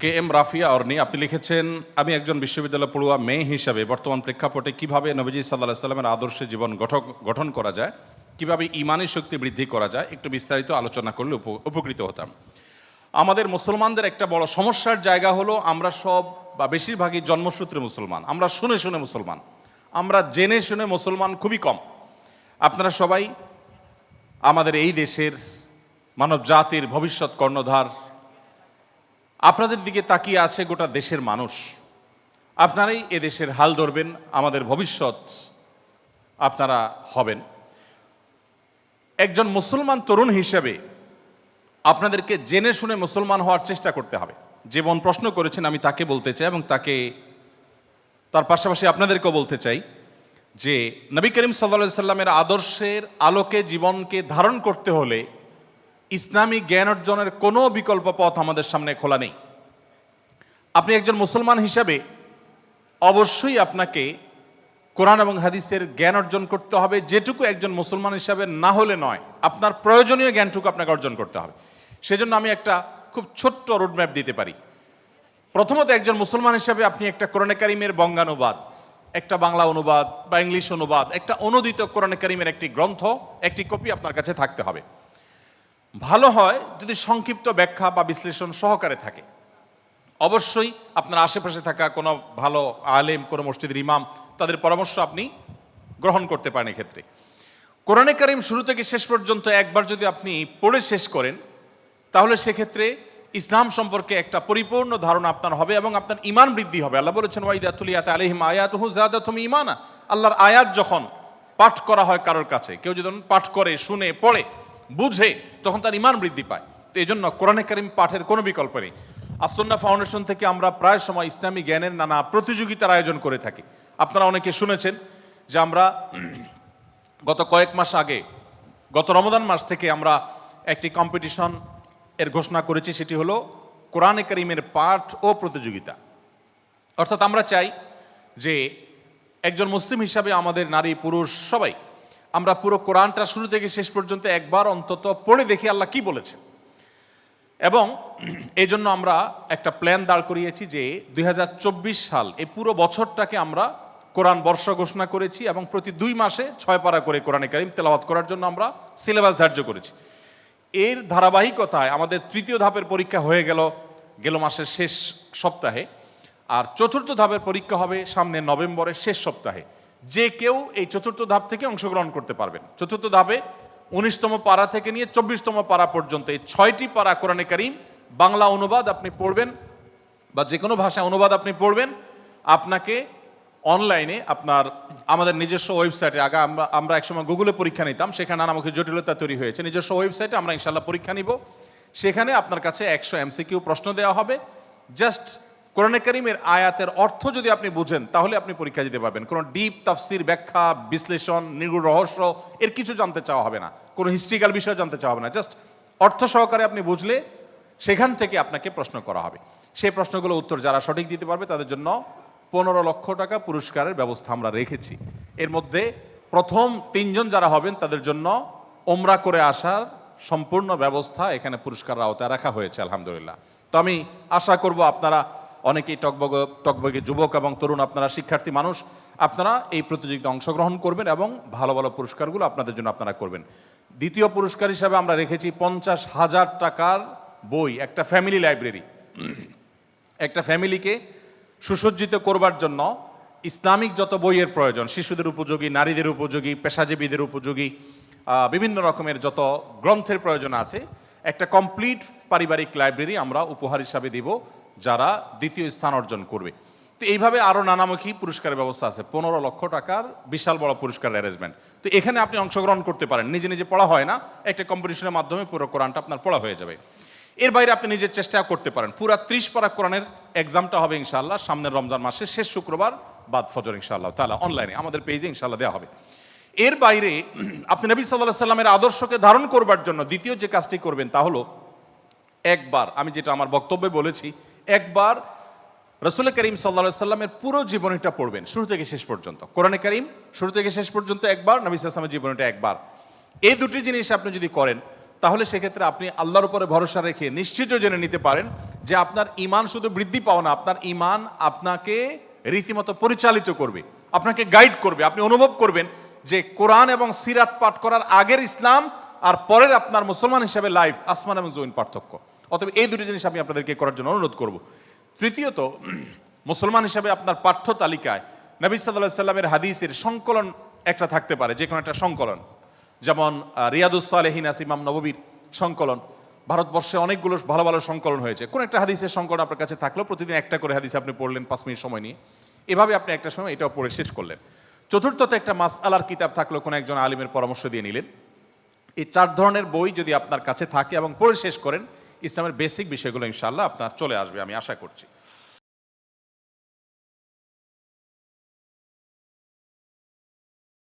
K M Rafia অর্নি, আপনি লিখেছেন, আমি একজন বিশ্ববিদ্যালয় পড়ুয়া মেয়ে হিসাবে বর্তমান প্রেক্ষাপটে কিভাবে নবীজি সাল্লাল্লাহু সাল্লামের আদর্শে জীবন গঠন করা যায়, কিভাবে ইমানি শক্তি বৃদ্ধি করা যায়, একটু বিস্তারিত আলোচনা করলে উপকৃত হতাম। আমাদের মুসলমানদের একটা বড় সমস্যার জায়গা হলো আমরা সব বা বেশিরভাগই জন্মসূত্রে মুসলমান, আমরা শুনে শুনে মুসলমান, আমরা জেনে শুনে মুসলমান খুবই কম। আপনারা সবাই আমাদের এই দেশের মানব জাতির ভবিষ্যৎ কর্ণধার, আপনাদের দিকে তাকিয়ে আছে গোটা দেশের মানুষ। আপনারাই এ দেশের হাল ধরবেন, আমাদের ভবিষ্যৎ আপনারা হবেন। একজন মুসলমান তরুণ হিসেবে আপনাদেরকে জেনে শুনে মুসলমান হওয়ার চেষ্টা করতে হবে। যে বোন প্রশ্ন করেছেন আমি তাকে বলতে চাই এবং তার পাশাপাশি আপনাদেরকেও বলতে চাই যে নবী করিম সাল্লাল্লাহু আলাইহি সাল্লামের আদর্শের আলোকে জীবনকে ধারণ করতে হলে ইসলামী জ্ঞান অর্জনের কোনো বিকল্প পথ আমাদের সামনে খোলা নেই। আপনি একজন মুসলমান হিসাবে অবশ্যই আপনাকে কোরআন এবং হাদিসের জ্ঞান অর্জন করতে হবে, যেটুকু একজন মুসলমান হিসাবে না হলে নয়, আপনার প্রয়োজনীয় জ্ঞানটুকু আপনাকে অর্জন করতে হবে। সেজন্য আমি একটা খুব ছোট্ট রোডম্যাপ দিতে পারি। প্রথমত, একজন মুসলমান হিসাবে আপনি একটা কোরআনে কারিমের বঙ্গানুবাদ, একটা বাংলা অনুবাদ বা ইংলিশ অনুবাদ, একটা অনুদিত কোরআনে কারিমের একটি গ্রন্থ, একটি কপি আপনার কাছে থাকতে হবে। ভালো হয় যদি সংক্ষিপ্ত ব্যাখ্যা বা বিশ্লেষণ সহকারে থাকে। অবশ্যই আপনার আশেপাশে থাকা কোনো ভালো আলেম, কোনো মসজিদের ইমাম, তাদের পরামর্শ আপনি গ্রহণ করতে পারেন। এক্ষেত্রে কোরআনে কারিম শুরু থেকে শেষ পর্যন্ত একবার যদি আপনি পড়ে শেষ করেন, তাহলে সেক্ষেত্রে ইসলাম সম্পর্কে একটা পরিপূর্ণ ধারণা আপনার হবে এবং আপনার ইমান বৃদ্ধি হবে। আল্লাহ বলেছেন, ওয়াইদা তুলিয়াত আলাইহিম আয়াতুহু যাদাতুহুম ঈমানা। আল্লাহর আয়াত যখন পাঠ করা হয় কারোর কাছে, কেউ যদি পাঠ করে, শুনে, পড়ে, বুঝে, তখন তার ইমান বৃদ্ধি পায়। তো এই জন্য কোরআনে কারিম পাঠের কোনো বিকল্প নেই। আসুন্নাহ ফাউন্ডেশন থেকে আমরা প্রায় সময় ইসলামী জ্ঞানের নানা প্রতিযোগিতার আয়োজন করে থাকি। আপনারা অনেকে শুনেছেন যে আমরা গত কয়েক মাস আগে, গত রমজান মাস থেকে আমরা একটি কম্পিটিশন এর ঘোষণা করেছি। সেটি হলো কোরআনে কারিমের পাঠ ও প্রতিযোগিতা। অর্থাৎ আমরা চাই যে একজন মুসলিম হিসাবে আমাদের নারী পুরুষ সবাই আমরা পুরো কোরআনটা শুরু থেকে শেষ পর্যন্ত একবার অন্তত পড়ে দেখি আল্লাহ কি বলেছে। এবং এই জন্য আমরা একটা প্ল্যান দাঁড় করিয়েছি যে 2024 সাল, এই পুরো বছরটাকে আমরা কোরআন বর্ষ ঘোষণা করেছি এবং প্রতি 2 মাসে 6 পারা করে কোরআনে কারিম তেলাওয়াত করার জন্য আমরা সিলেবাস ধার্য করেছি। এর ধারাবাহিকতায় আমাদের 3য় ধাপের পরীক্ষা হয়ে গেল মাসের শেষ সপ্তাহে, আর 4র্থ ধাপের পরীক্ষা হবে সামনে নভেম্বরের শেষ সপ্তাহে। যে কেউ এই 4র্থ ধাপ থেকে অংশগ্রহণ করতে পারবেন। 4র্থ ধাপে 19তম পারা থেকে নিয়ে 24তম পারা পর্যন্ত এই 6টি পারা কোরআনে কারিম বাংলা অনুবাদ আপনি পড়বেন বা যে কোনো ভাষায় অনুবাদ আপনি পড়বেন। আপনাকে অনলাইনে আমাদের নিজস্ব ওয়েবসাইটে, আগে আমরা একসময় গুগলে পরীক্ষা নিতাম, সেখানে নানামুখী জটিলতা তৈরি হয়েছে। নিজস্ব ওয়েবসাইটে আমরা ইনশাল্লাহ পরীক্ষা নিব। সেখানে আপনার কাছে 100 MCQ প্রশ্ন দেওয়া হবে। জাস্ট কোরআনে কারিমের আয়াতের অর্থ যদি আপনি বুঝেন, তাহলে আপনি পরীক্ষা দিতে পারবেন। কোনো ডিপ তাফসির, ব্যাখ্যা, বিশ্লেষণ, নিগুড় রহস্য এর কিছু জানতে চাওয়া হবে না, কোনো হিস্ট্রিক্যাল বিষয় জানতে চাওয়া হবে না। জাস্ট অর্থ সহকারে আপনি বুঝলে সেখান থেকে আপনাকে প্রশ্ন করা হবে। সেই প্রশ্নগুলো উত্তর যারা সঠিক দিতে পারবে তাদের জন্য 15 লক্ষ টাকা পুরস্কারের ব্যবস্থা আমরা রেখেছি। এর মধ্যে প্রথম 3 জন যারা হবেন তাদের জন্য ওমরা করে আসার সম্পূর্ণ ব্যবস্থা এখানে পুরস্কার আওতায় রাখা হয়েছে, আলহামদুলিল্লাহ। তো আমি আশা করব আপনারা অনেকেই টকবগে যুবক এবং তরুণ, আপনারা শিক্ষার্থী মানুষ, আপনারা এই প্রতিযোগিতায় অংশগ্রহণ করবেন এবং ভালো ভালো পুরস্কারগুলো আপনাদের জন্য আপনারা করবেন। দ্বিতীয় পুরস্কার হিসাবে আমরা রেখেছি 50,000 টাকার বই, একটা ফ্যামিলি লাইব্রেরি। একটা ফ্যামিলিকে সুসজ্জিত করবার জন্য ইসলামিক যত বইয়ের প্রয়োজন, শিশুদের উপযোগী, নারীদের উপযোগী, পেশাজীবীদের উপযোগী, বিভিন্ন রকমের যত গ্রন্থের প্রয়োজন আছে, একটা কমপ্লিট পারিবারিক লাইব্রেরি আমরা উপহার হিসাবে দিব যারা দ্বিতীয় স্থান অর্জন করবে। তো এইভাবে আরও নানামুখী পুরস্কারের ব্যবস্থা আছে। 15 লক্ষ টাকার বিশাল বড় পুরস্কার অ্যারেঞ্জমেন্ট। তো এখানে আপনি অংশগ্রহণ করতে পারেন। নিজে নিজে পড়া হয় না, একটা কম্পিটিশনের মাধ্যমে পুরো কোরআনটা আপনার পড়া হয়ে যাবে। এর বাইরে আপনি নিজের চেষ্টা করতে পারেন। পুরা 30 পারা কোরআনের এক্সামটা হবে ইনশাআল্লাহ সামনের রমজান মাসের শেষ শুক্রবার বাদ ফজর ইনশাআল্লাহ তাআলা অনলাইনে আমাদের পেজে ইনশাআল্লাহ দেওয়া হবে। এর বাইরে আপনি নবী সাল্লাল্লাহু আলাইহি সাল্লামের আদর্শকে ধারণ করবার জন্য দ্বিতীয় যে কাজটি করবেন তা হলো, একবার, আমি যেটা আমার বক্তব্যে বলেছি, একবার রাসূল করিম সাল্লাল্লাহু আলাইহি সাল্লামের পুরো জীবনীটা পড়বেন শুরু থেকে শেষ পর্যন্ত। কোরআনে কারিম শুরু থেকে শেষ পর্যন্ত একবার, নবী সাল্লাল্লাহু আলাইহি ওয়াসাল্লামের জীবনীটা একবার। এই দুটি জিনিস আপনি যদি করেন, তাহলে সেক্ষেত্রে আপনি আল্লাহর উপরে ভরসা রেখে নিশ্চিত জেনে নিতে পারেন যে আপনার ঈমান শুধু বৃদ্ধি পাও না, আপনার ঈমান আপনাকে রীতিমতো পরিচালিত করবে, আপনাকে গাইড করবে। আপনি অনুভব করবেন যে কোরআন এবং সিরাত পাঠ করার আগের ইসলাম আর পরের আপনার মুসলমান হিসেবে লাইফ আসমান এবং জমিন পার্থক্য। অতএব এই দুটি জিনিস আমি আপনাদেরকে করার জন্য অনুরোধ করব। তৃতীয়ত, মুসলমান হিসেবে আপনার পাঠ্য তালিকায় নবী সাল্লাল্লাহু আলাইহি সাল্লামের হাদিসের সংকলন একটা থাকতে পারে, যে কোনো একটা সংকলন, যেমন রিয়াদুস সালেহিন আছে ইমাম নববীর সংকলন। ভারতবর্ষে অনেকগুলো ভালো ভালো সংকলন হয়েছে। কোন একটা হাদিসের সংকলন আপনার কাছে থাকলেও প্রতিদিন একটা করে হাদিস আপনি পড়লেন 5 মিনিট সময় নিয়ে, এভাবে আপনি একটা সময় এটাও পড়ে শেষ করলেন। চতুর্থত, একটা মাসআলার কিতাব থাকলেও কোনো একজন আলিমের পরামর্শ দিয়ে নিলেন। এই 4 ধরনের বই যদি আপনার কাছে থাকে এবং পড়ে শেষ করেন, ইসলামের বেসিক বিষয়গুলো ইনশাআল্লাহ আপনার চলে আসবে, আমি আশা করছি।